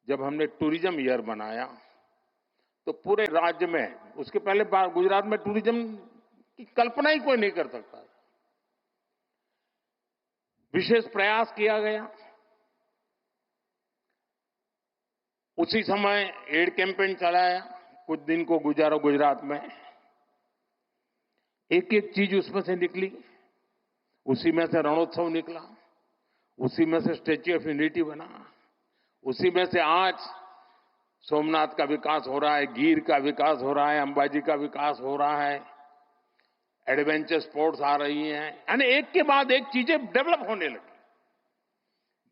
जब हमने tourism year बनाया तो पूरे राज्य में, उसके पहले गुजरात में टूरिज्म की कल्पना ही कोई नहीं कर सकता, विशेष प्रयास किया गया। उसी समय एड कैंपेन चलाया, कुछ दिन को गुजारो गुजरात में। एक एक चीज उसमें से निकली, उसी में से रणोत्सव निकला, उसी में से स्टैच्यू ऑफ यूनिटी बना, उसी में से आज सोमनाथ का विकास हो रहा है, गिर का विकास हो रहा है, अंबाजी का विकास हो रहा है, एडवेंचर स्पोर्ट्स आ रही हैं, यानी एक के बाद एक चीजें डेवलप होने लगी।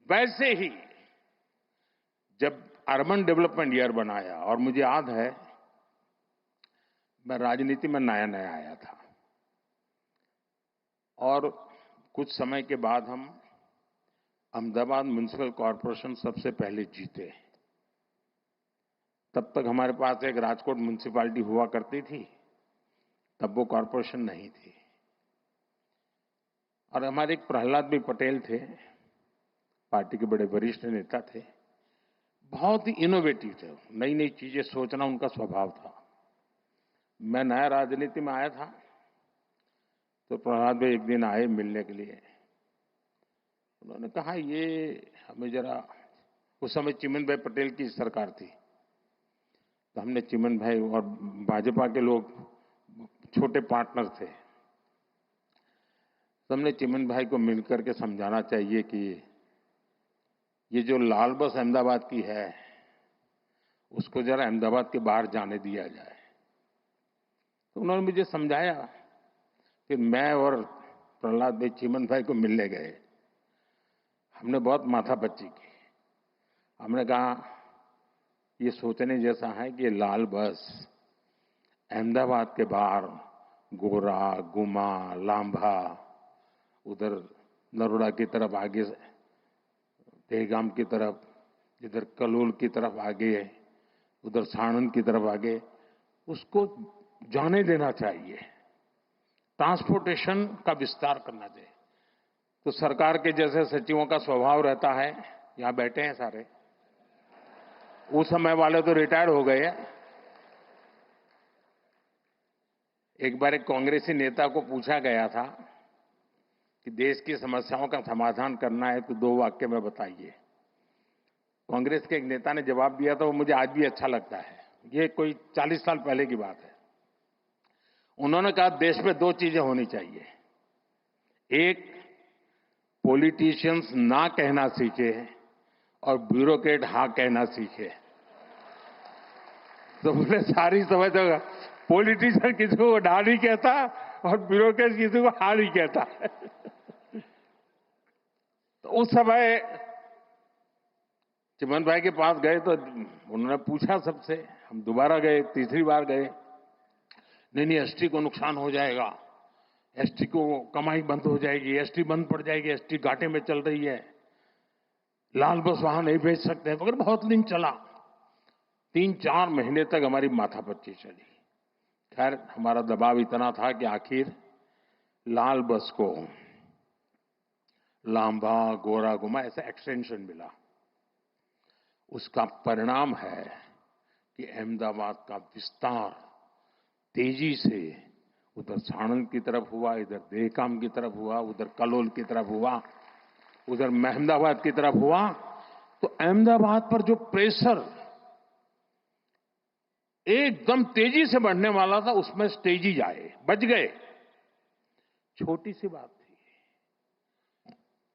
वैसे ही जब अर्बन डेवलपमेंट ईयर बनाया, और मुझे याद है मैं राजनीति में नया नया आया था, और कुछ समय के बाद हम अहमदाबाद म्युनिसिपल कॉरपोरेशन सबसे पहले जीते। तब तक हमारे पास एक राजकोट म्युनिसिपैलिटी हुआ करती थी, तब वो कॉरपोरेशन नहीं थी। और हमारे एक प्रहलाद भाई पटेल थे, पार्टी के बड़े वरिष्ठ नेता थे, बहुत ही इनोवेटिव थे, नई नई चीजें सोचना उनका स्वभाव था। मैं नया राजनीति में आया था तो प्रहलाद भाई एक दिन आए मिलने के लिए। उन्होंने कहा ये हमें जरा, उस समय चिमन भाई पटेल की सरकार थी, तो हमने चिमन भाई और भाजपा के लोग छोटे पार्टनर थे, तो हमने चिमन भाई को मिलकर के समझाना चाहिए कि ये जो लाल बस अहमदाबाद की है उसको जरा अहमदाबाद के बाहर जाने दिया जाए। तो उन्होंने मुझे समझाया। फिर मैं और प्रहलाद भाई चिमन भाई को मिलने गए, हमने बहुत माथापच्ची की। हमने कहा ये सोचने जैसा है कि ये लाल बस अहमदाबाद के बाहर गोरा, गुमा, लांभा, उधर नरोड़ा की तरफ आगे, देहगाम की तरफ, इधर कलोल की तरफ आगे, उधर साणंद की तरफ आगे, उसको जाने देना चाहिए, ट्रांसपोर्टेशन का विस्तार करना चाहिए। तो सरकार के जैसे सचिवों का स्वभाव रहता है, यहां बैठे हैं सारे, उस समय वाले तो रिटायर्ड हो गए। एक बार एक कांग्रेसी नेता को पूछा गया था कि देश की समस्याओं का समाधान करना है तो 2 वाक्य में बताइए। कांग्रेस के एक नेता ने जवाब दिया था, वो मुझे आज भी अच्छा लगता है, ये कोई 40 साल पहले की बात है। उन्होंने कहा देश में 2 चीजें होनी चाहिए, एक पॉलिटिशियंस ना कहना सीखे और ब्यूरोक्रेट हाँ कहना सीखे। तो मुझे सारी समझ होगा, पॉलिटिशियन किसी को ना नहीं कहता और ब्यूरोक्रेट किसी को हाँ नहीं कहता। तो उस समय चिमन भाई के पास गए तो उन्होंने पूछा सबसे, हम दोबारा गए, तीसरी बार गए, नहीं एसटी को नुकसान हो जाएगा, एसटी को कमाई बंद हो जाएगी, एसटी बंद पड़ जाएगी, एसटी घाटे में चल रही है, लाल बस वहां नहीं भेज सकते, मगर बहुत दिन चला, 3-4 महीने तक हमारी माथापच्ची चली। खैर हमारा दबाव इतना था कि आखिर लाल बस को लांबा, गोरा, गुमा ऐसा एक्सटेंशन मिला। उसका परिणाम है कि अहमदाबाद का विस्तार तेजी से उधर साणंद की तरफ हुआ, इधर देहगाम की तरफ हुआ, उधर कलोल की तरफ हुआ, उधर महमदाबाद की तरफ हुआ। तो अहमदाबाद पर जो प्रेशर एकदम तेजी से बढ़ने वाला था, उसमें स्टेजीज आए, बच गए। छोटी सी बात थी।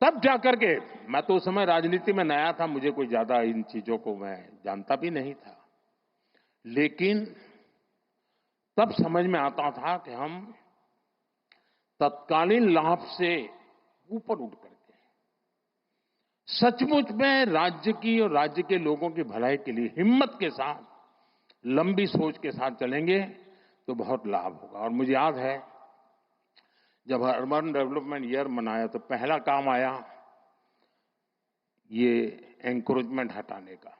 तब जाकर के, मैं तो उस समय राजनीति में नया था, मुझे कोई ज्यादा इन चीजों को मैं जानता भी नहीं था, लेकिन तब समझ में आता था कि हम तत्कालीन लाभ से ऊपर उठ करके सचमुच में राज्य की और राज्य के लोगों की भलाई के लिए हिम्मत के साथ, लंबी सोच के साथ चलेंगे तो बहुत लाभ होगा। और मुझे याद है जब अर्बन डेवलपमेंट ईयर मनाया तो पहला काम आया ये एंक्रोचमेंट हटाने का।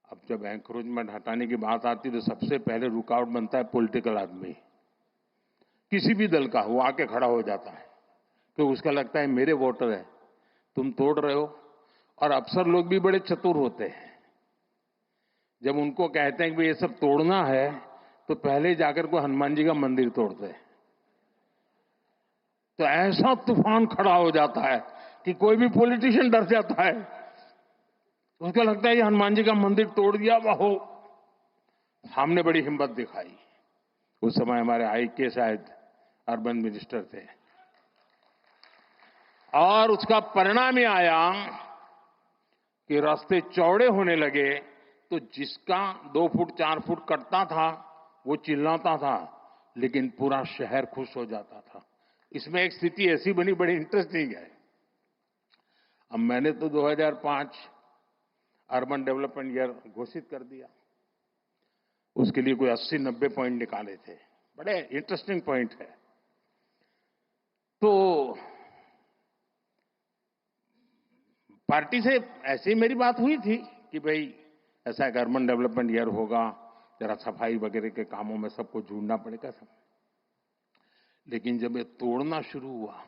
अब जब एंक्रोचमेंट हटाने की बात आती तो सबसे पहले रुकावट बनता है पॉलिटिकल आदमी, किसी भी दल का, वो आके खड़ा हो जाता है, क्योंकि उसका लगता है मेरे वोटर है, तुम तोड़ रहे हो और अफसर लोग भी बड़े चतुर होते हैं। जब उनको कहते हैं कि ये सब तोड़ना है, तो पहले जाकर को हनुमान जी का मंदिर तोड़ते हैं। तो ऐसा तूफान खड़ा हो जाता है कि कोई भी पॉलिटिशियन डर जाता है। उसको लगता है ये हनुमान जी का मंदिर तोड़ दिया। वो हमने बड़ी हिम्मत दिखाई। उस समय हमारे आईके शायद अर्बन मिनिस्टर थे, और उसका परिणाम ये आया कि रास्ते चौड़े होने लगे, तो जिसका 2 फुट 4 फुट कटता था वो चिल्लाता था, लेकिन पूरा शहर खुश हो जाता था। इसमें एक स्थिति ऐसी बनी, बड़ी इंटरेस्टिंग है। अब मैंने तो 2005 अर्बन डेवलपमेंट ईयर घोषित कर दिया। उसके लिए कोई 80-90 पॉइंट निकाले थे। बड़े इंटरेस्टिंग पॉइंट है। तो पार्टी से ऐसे ही मेरी बात हुई थी कि भाई ऐसा एक अर्बन डेवलपमेंट ईयर होगा, जरा सफाई वगैरह के कामों में सबको जुड़ना पड़ेगा सब। लेकिन जब ये तोड़ना शुरू हुआ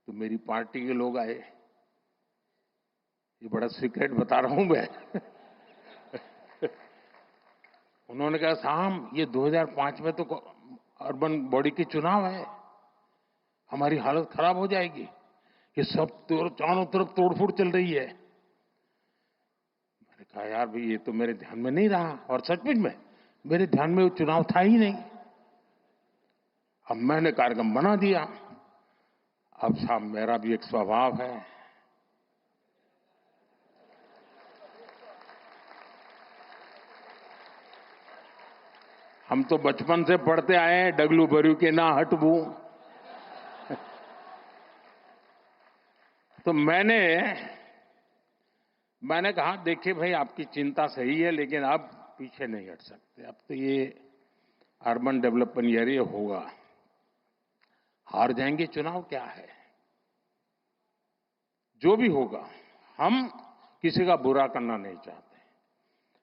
तो मेरी पार्टी के लोग आए। ये बड़ा सीक्रेट बता रहा हूं मैं। उन्होंने कहा साहब, ये 2005 में तो अर्बन बॉडी के चुनाव है, हमारी हालत खराब हो जाएगी। ये सब चारों तरफ तोड़फोड़ चल रही है। मैंने कहा यार भाई, ये तो मेरे ध्यान में नहीं रहा, और सचमुच में मेरे ध्यान में वो चुनाव था ही नहीं। अब मैंने कार्यक्रम बना दिया। अब साहब, मेरा भी एक स्वभाव है, हम तो बचपन से पढ़ते आए हैं, डगलू बरू के ना हटबू। तो मैंने कहा देखिए भाई, आपकी चिंता सही है, लेकिन अब पीछे नहीं हट सकते। अब तो ये अर्बन डेवलपमेंट एरिया होगा। हार जाएंगे चुनाव क्या है, जो भी होगा। हम किसी का बुरा करना नहीं चाहते,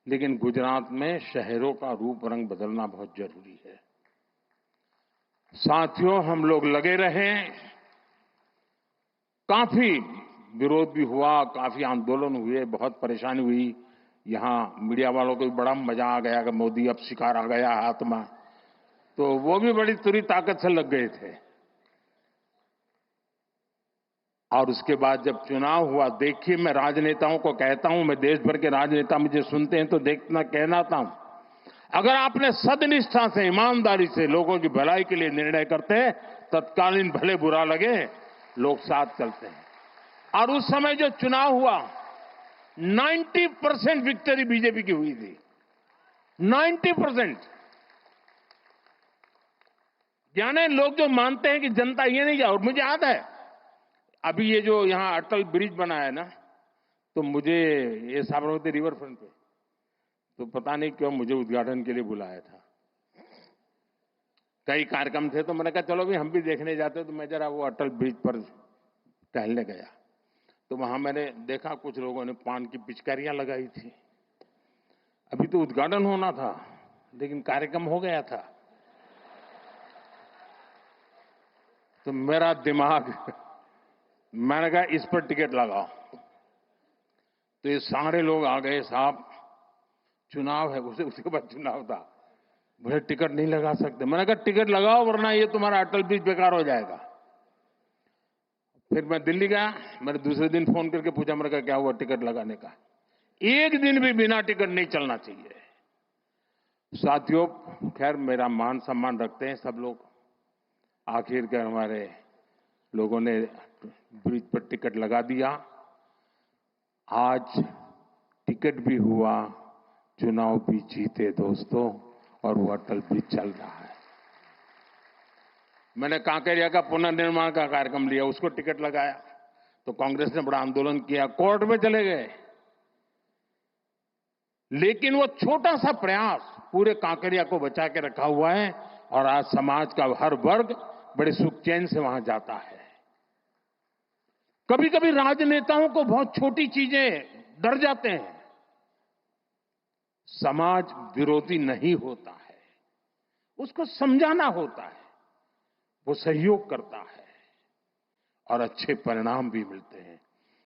लेकिन गुजरात में शहरों का रूप रंग बदलना बहुत जरूरी है। साथियों, हम लोग लगे रहे। काफी विरोध भी हुआ, काफी आंदोलन हुए, बहुत परेशानी हुई। यहां मीडिया वालों को भी बड़ा मजा आ गया कि मोदी अब शिकार आ गया हाथ में, तो वो भी बड़ी तुरी ताकत से लग गए थे। और उसके बाद जब चुनाव हुआ, देखिए, मैं राजनेताओं को कहता हूं, मैं देश भर के राजनेता मुझे सुनते हैं तो देखना कहना हूं, अगर आपने सदनिष्ठा से, ईमानदारी से लोगों की भलाई के लिए निर्णय करते हैं, तत्कालीन भले बुरा लगे, लोग साथ चलते हैं। और उस समय जो चुनाव हुआ, 90% विक्ट्री बीजेपी की हुई थी। 90%। यानी लोग जो मानते हैं कि जनता ये नहीं जाए। और मुझे याद है, अभी ये जो यहां अटल ब्रिज बना है ना, तो मुझे ये साबरमती रिवर फ्रंट पे, तो पता नहीं क्यों मुझे उद्घाटन के लिए बुलाया था। कई कार्यक्रम थे, तो मैंने कहा चलो भी हम भी देखने जाते। तो मैं जरा वो अटल ब्रिज पर टहलने गया, तो वहां मैंने देखा कुछ लोगों ने पान की पिचकारियां लगाई थी। अभी तो उद्घाटन होना था, लेकिन कार्यक्रम हो गया था। तो मेरा दिमाग, मैंने कहा इस पर टिकट लगाओ। तो ये सारे लोग आ गए, साहब चुनाव है, उसके बाद चुनाव था, मुझे टिकट नहीं लगा सकते। मैंने कहा टिकट लगाओ, वरना ये तुम्हारा अटल ब्रिज बेकार हो जाएगा। फिर मैं दिल्ली गया, मैंने दूसरे दिन फोन करके पूछा, मैंने कहा क्या हुआ टिकट लगाने का। एक दिन भी बिना टिकट नहीं चलना चाहिए। साथियों, खैर मेरा मान सम्मान रखते हैं सब लोग। आखिरकार हमारे लोगों ने ब्रिज पर टिकट लगा दिया। आज टिकट भी हुआ, चुनाव भी जीते दोस्तों, और वो अटल ब्रिज चल रहा है। मैंने कांकेरिया का पुनर्निर्माण का कार्यक्रम लिया, उसको टिकट लगाया, तो कांग्रेस ने बड़ा आंदोलन किया, कोर्ट में चले गए। लेकिन वो छोटा सा प्रयास पूरे कांकेरिया को बचा के रखा हुआ है, और आज समाज का हर वर्ग बड़े सुख चैन से वहां जाता है। कभी कभी राजनेताओं को बहुत छोटी चीजें डर जाते हैं। समाज विरोधी नहीं होता है, उसको समझाना होता है, वो सहयोग करता है, और अच्छे परिणाम भी मिलते हैं।